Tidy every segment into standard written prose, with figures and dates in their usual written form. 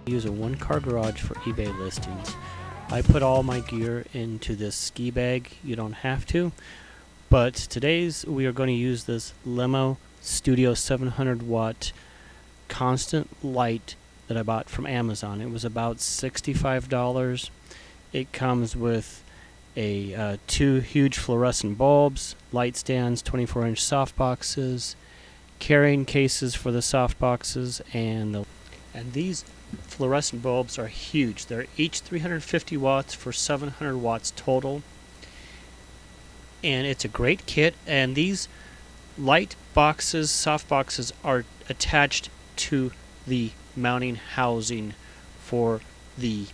Use a one-car garage for eBay listings. I put all my gear into this ski bag. You don't have to, but we are going to use this Limo Studio 700 watt constant light that I bought from Amazon. It was about $65. It comes with two huge fluorescent bulbs, light stands, 24-inch soft boxes, carrying cases for the soft boxes, and these fluorescent bulbs are huge. They're each 350 watts for 700 watts total, and it's a great kit. And these light boxes, soft boxes, are attached to the mounting housing for the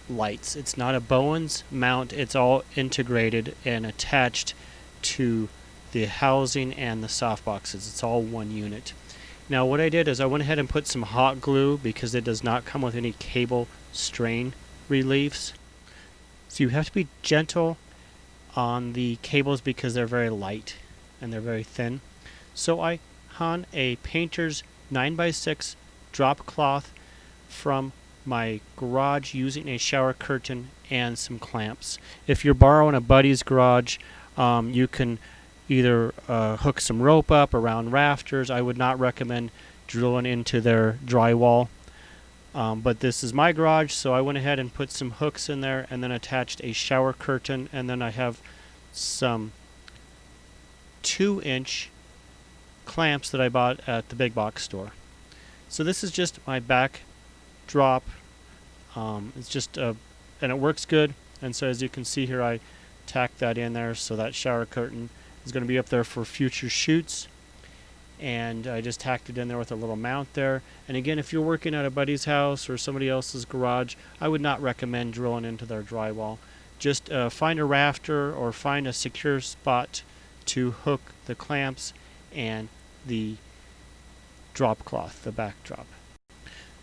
lights. It's not a Bowens mount, it's all integrated and attached to the housing and the soft boxes. It's all one unit. Now what I did is I went ahead and put some hot glue because it does not come with any cable strain reliefs. So you have to be gentle on the cables because they're very light and they're very thin. So I hung a painter's 9x6 drop cloth from my garage using a shower curtain and some clamps. If you're borrowing a buddy's garage, you can either hook some rope up around rafters. I would not recommend drilling into their drywall, but this is my garage, so I went ahead and put some hooks in there and then attached a shower curtain, and then I have some 2-inch clamps that I bought at the big box store. So this is just my backdrop. It's just and it works good, and so as you can see here, I tacked that in there, so that shower curtain is going to be up there for future shoots, and I just tacked it in there with a little mount there. And again, if you're working at a buddy's house or somebody else's garage, I would not recommend drilling into their drywall. Just find a rafter or find a secure spot to hook the clamps and the drop cloth, the backdrop.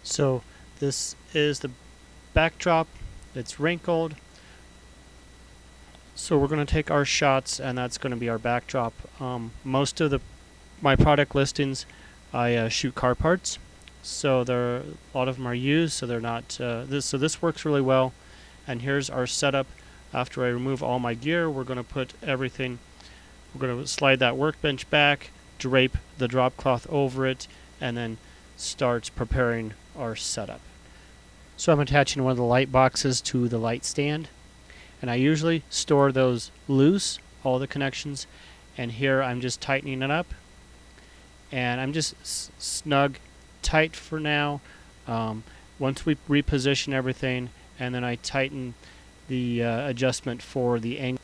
So this is the backdrop. It's wrinkled. So we're going to take our shots, and that's going to be our backdrop. Most of my product listings, I shoot car parts, so a lot of them are used, so they're not. So this works really well. And here's our setup. After I remove all my gear, we're going to put everything. We're going to slide that workbench back, drape the drop cloth over it, and then start preparing our setup. So I'm attaching one of the light boxes to the light stand. And I usually store those loose, all the connections, and here I'm just tightening it up, and I'm just snug tight for now. Once we reposition everything, and then I tighten the adjustment for the angle.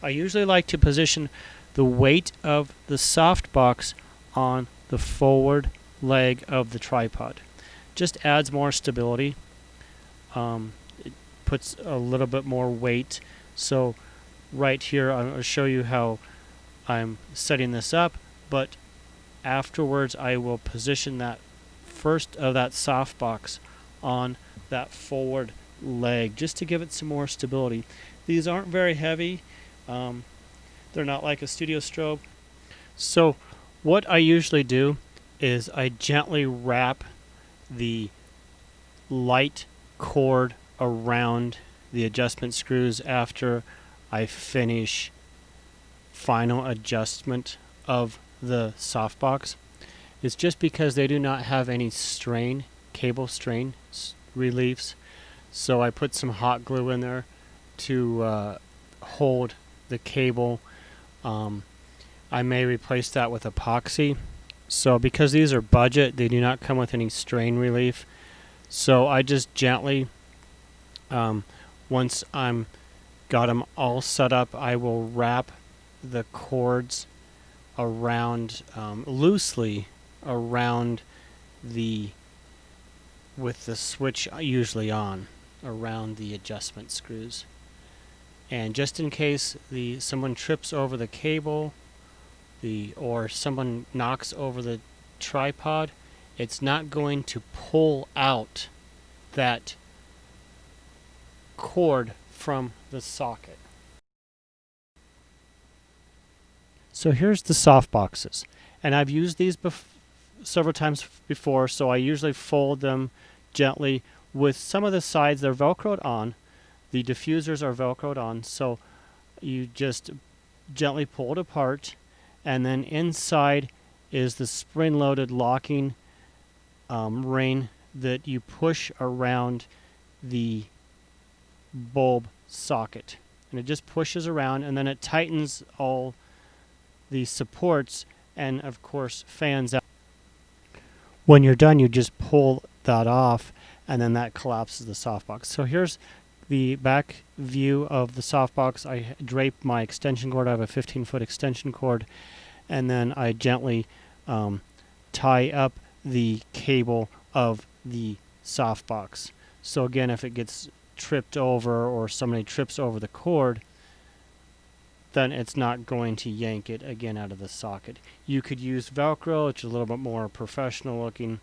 I usually like to position the weight of the soft box on the forward leg of the tripod. Just adds more stability. Puts a little bit more weight. So right here I'll show you how I'm setting this up, but afterwards I will position that first of that soft box on that forward leg just to give it some more stability. These aren't very heavy. They're not like a studio strobe. So what I usually do is I gently wrap the light cord around the adjustment screws after I finish final adjustment of the softbox. It's just because they do not have any cable strain reliefs, so I put some hot glue in there to hold the cable. I may replace that with epoxy. So because these are budget, they do not come with any strain relief, so I just gently, once I'm got them all set up, I will wrap the cords around loosely around with the switch usually on around the adjustment screws. And just in case someone trips over the cable or someone knocks over the tripod, it's not going to pull out that cord from the socket. So here's the soft boxes, and I've used these several times before, so I usually fold them gently with some of the sides. They're velcroed on. The diffusers are velcroed on, so you just gently pull it apart, and then inside is the spring-loaded locking ring that you push around the bulb socket, and it just pushes around, and then it tightens all the supports and of course fans out. When you're done, you just pull that off, and then that collapses the softbox. So here's the back view of the softbox. I drape my extension cord. I have a 15-foot extension cord, and then I gently tie up the cable of the softbox. So again, if it gets tripped over or somebody trips over the cord, then it's not going to yank it again out of the socket. You could use Velcro, which is a little bit more professional looking,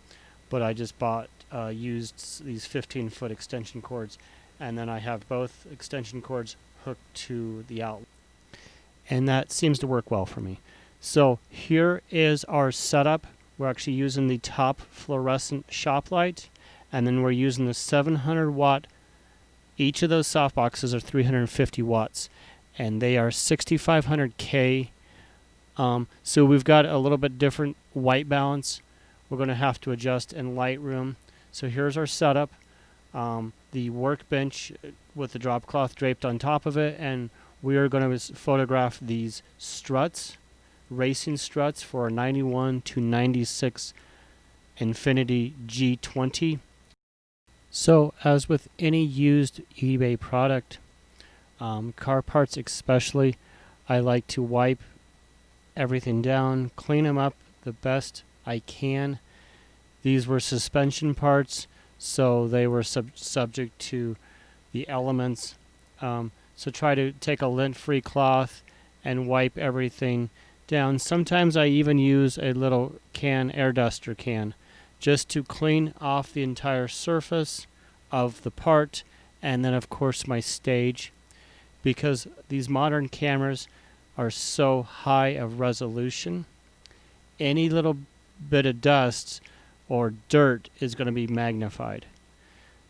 but I just used these 15-foot extension cords, and then I have both extension cords hooked to the outlet, and that seems to work well for me. So here is our setup. We're actually using the top fluorescent shop light, and then we're using the 700 watt. Each of those softboxes are 350 watts, and they are 6500K. So we've got a little bit different white balance. We're going to have to adjust in Lightroom. So here's our setup. The workbench with the drop cloth draped on top of it, and we are going to photograph these struts, racing struts for a 91 to 96 Infinity G20. So as with any used eBay product, car parts especially, I like to wipe everything down, clean them up the best I can. These were suspension parts, so they were subject to the elements. So try to take a lint-free cloth and wipe everything down. Sometimes I even use a little air duster can, just to clean off the entire surface of the part, and then of course my stage, because these modern cameras are so high of resolution, any little bit of dust or dirt is going to be magnified.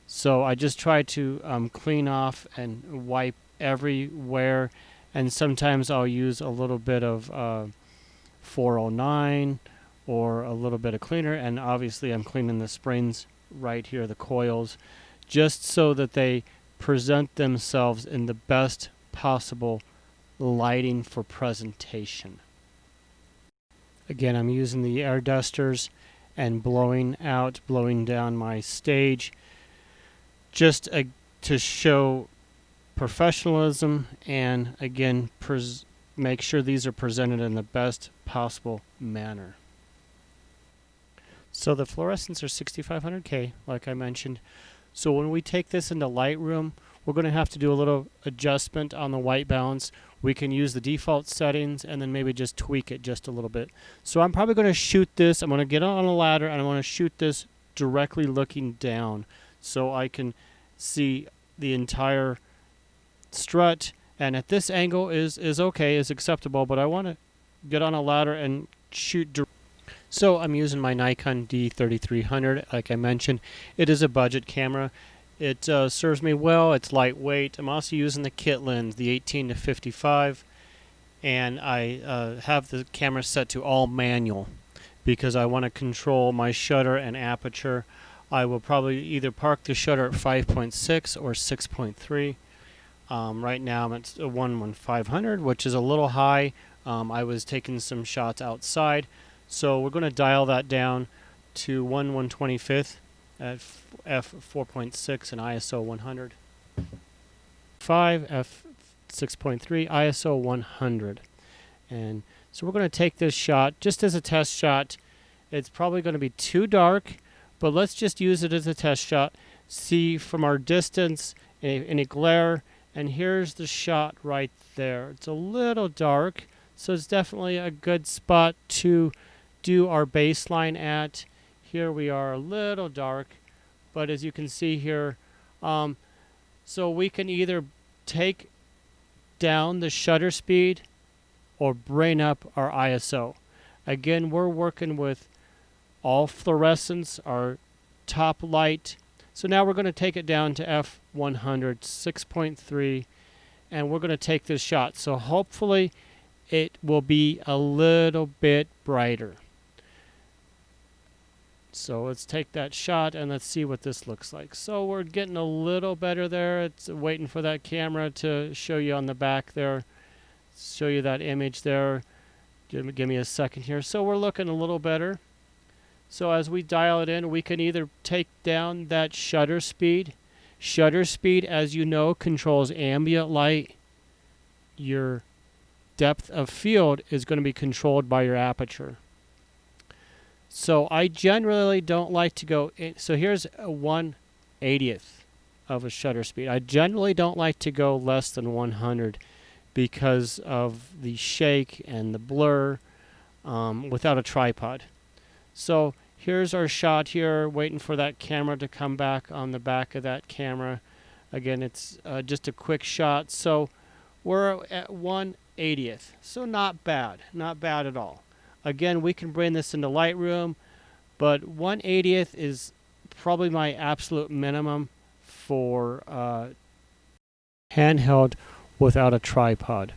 So I just try to clean off and wipe everywhere, and sometimes I'll use a little bit of 409 or a little bit of cleaner, and obviously I'm cleaning the springs right here, the coils, just so that they present themselves in the best possible lighting for presentation. Again, I'm using the air dusters and blowing down my stage, just to show professionalism, and again make sure these are presented in the best possible manner. So the fluorescents are 6500K, like I mentioned. So when we take this into Lightroom, we're going to have to do a little adjustment on the white balance. We can use the default settings and then maybe just tweak it just a little bit. So I'm probably going to shoot this. I'm going to get on a ladder and I want to shoot this directly looking down so I can see the entire strut. And at this angle is okay, is acceptable, but I want to get on a ladder and shoot directly. So I'm using my Nikon D3300, like I mentioned. It is a budget camera. It serves me well. It's lightweight. I'm also using the kit lens, the 18 to 55, and I have the camera set to all manual because I want to control my shutter and aperture. I will probably either park the shutter at 5.6 or 6.3. Right now I'm at 1/500, which is a little high. I was taking some shots outside. So we're going to dial that down to 1/125 at f/4.6 and ISO 100. 5 f/6.3 ISO 100. And so we're going to take this shot just as a test shot. It's probably going to be too dark, but let's just use it as a test shot. See from our distance any glare, and here's the shot right there. It's a little dark, so it's definitely a good spot to do our baseline at. Here we are a little dark, but as you can see here, so we can either take down the shutter speed or bring up our ISO. Again, we're working with all fluorescents. Our top light So now we're going to take it down to f100, 6.3, and we're going to take this shot. So hopefully it will be a little bit brighter. So let's take that shot and let's see what this looks like. So we're getting a little better there. It's waiting for that camera to show you on the back there. Show you that image there. Give me a second here. So we're looking a little better. So as we dial it in, we can either take down that shutter speed. Shutter speed, as you know, controls ambient light. Your depth of field is going to be controlled by your aperture. So I generally don't like to go in. So here's a 1/80th of a shutter speed. I generally don't like to go less than 100 because of the shake and the blur without a tripod. So here's our shot here, waiting for that camera to come back on the back of that camera. Again, it's just a quick shot. So we're at 1/80th. So not bad at all. Again, we can bring this into Lightroom, but 1/80th is probably my absolute minimum for handheld without a tripod.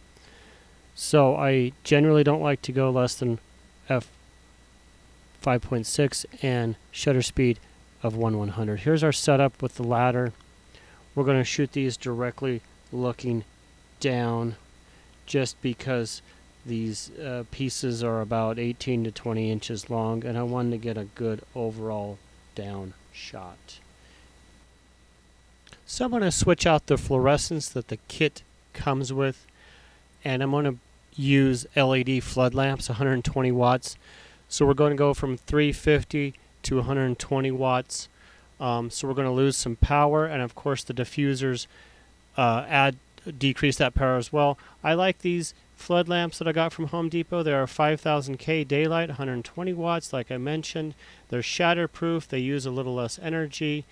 So I generally don't like to go less than f5.6 and shutter speed of 1/100. Here's our setup with the ladder. We're going to shoot these directly looking down just because these pieces are about 18 to 20 inches long, and I wanted to get a good overall down shot. So I'm going to switch out the fluorescence that the kit comes with, and I'm going to use LED flood lamps, 120 watts. So we're going to go from 350 to 120 watts. So we're going to lose some power, and of course the diffusers decrease that power as well. I like these flood lamps that I got from Home Depot. They are 5000K daylight, 120 watts like I mentioned. They're shatterproof, they use a little less energy,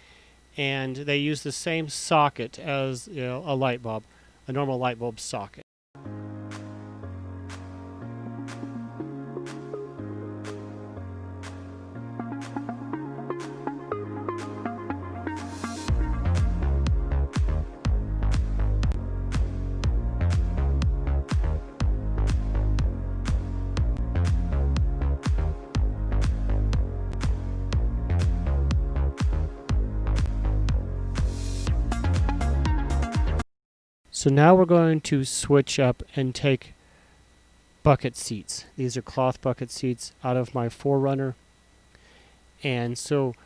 and they use the same socket as a light bulb, a normal light bulb socket. So now we're going to switch up and take bucket seats. These are cloth bucket seats out of my 4Runner. And so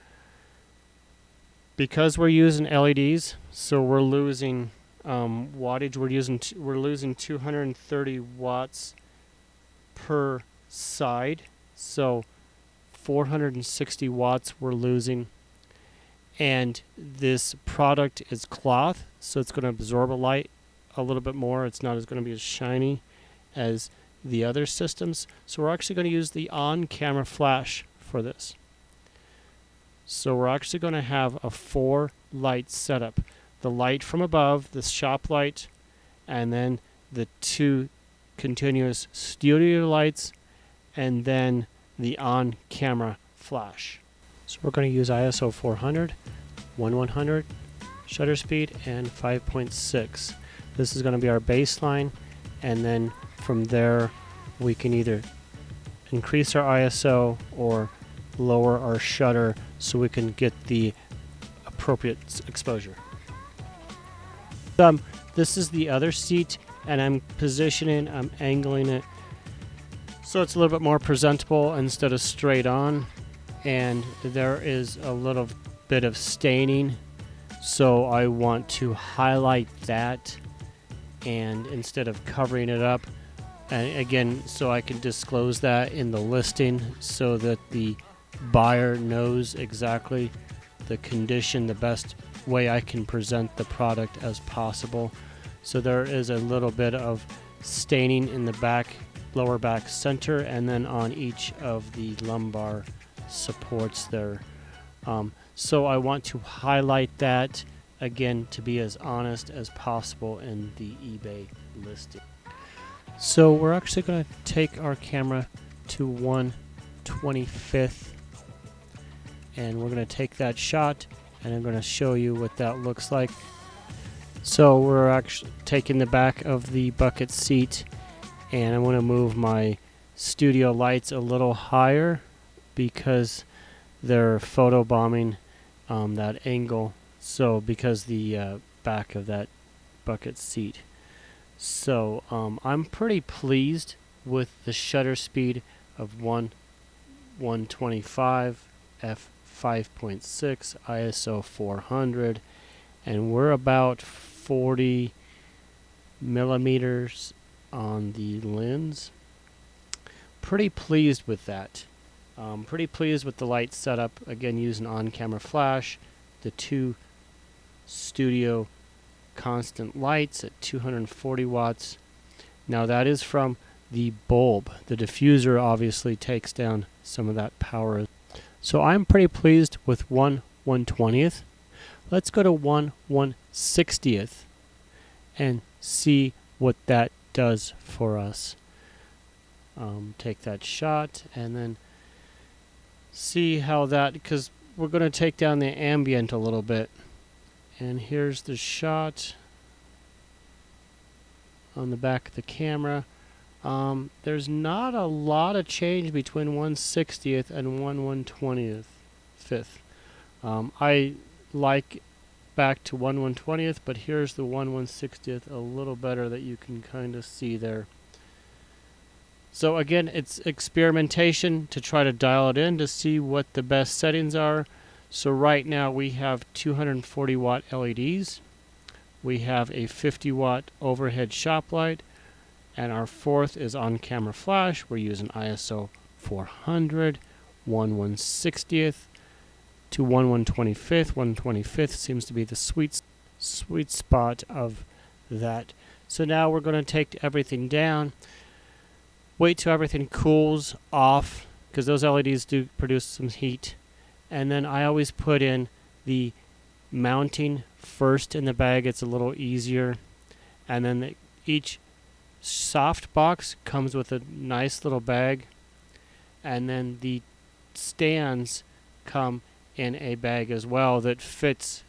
because we're using LEDs, so we're losing wattage. We're losing 230 watts per side. So 460 watts we're losing. And this product is cloth, so it's going to absorb a light a little bit more. It's not going to be as shiny as the other systems. So we're actually going to use the on-camera flash for this. So we're actually going to have a 4-light setup. The light from above, the shop light, and then the 2 continuous studio lights, and then the on-camera flash. So we're going to use ISO 400, 1/100, shutter speed, and 5.6. This is going to be our baseline, and then from there we can either increase our ISO or lower our shutter so we can get the appropriate exposure. This is the other seat, and I'm angling it so it's a little bit more presentable instead of straight on, and there is a little bit of staining, so I want to highlight that, and instead of covering it up, and again, so I can disclose that in the listing so that the buyer knows exactly the condition, the best way I can present the product as possible. So there is a little bit of staining in the back, lower back center, and then on each of the lumbar supports there. So I want to highlight that again to be as honest as possible in the eBay listing. So we're actually going to take our camera to 1/25th, and we're going to take that shot and I'm going to show you what that looks like. So we're actually taking the back of the bucket seat, and I want to move my studio lights a little higher because they're photobombing that angle. So because the back of that bucket seat. So I'm pretty pleased with the shutter speed of 125 f5.6 ISO 400, and we're about 40 millimeters on the lens. Pretty pleased with that. Pretty pleased with the light setup. Again, using on-camera flash, the two studio constant lights at 240 watts. Now that is from the bulb. The diffuser obviously takes down some of that power. So I'm pretty pleased with 1/120th. Let's go to 1/160th and see what that does for us. Take that shot and then see how that, because we're going to take down the ambient a little bit. And here's the shot on the back of the camera. There's not a lot of change between 1/60th and 1/120th. I like back to 1/120th, but here's the 1/160th a little better that you can kind of see there. So again, it's experimentation to try to dial it in to see what the best settings are. So right now we have 240 watt LEDs. We have a 50 watt overhead shop light, and our fourth is on camera flash. We're using ISO 400, 1/160th to 1/125th. 1/125th seems to be the sweet spot of that. So now we're going to take everything down. Wait till everything cools off, because those LEDs do produce some heat. And then I always put in the mounting first in the bag. It's a little easier. And then each soft box comes with a nice little bag. And then the stands come in a bag as well that fits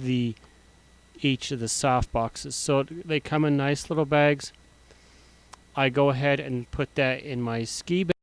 each of the soft boxes. So they come in nice little bags. I go ahead and put that in my ski bag.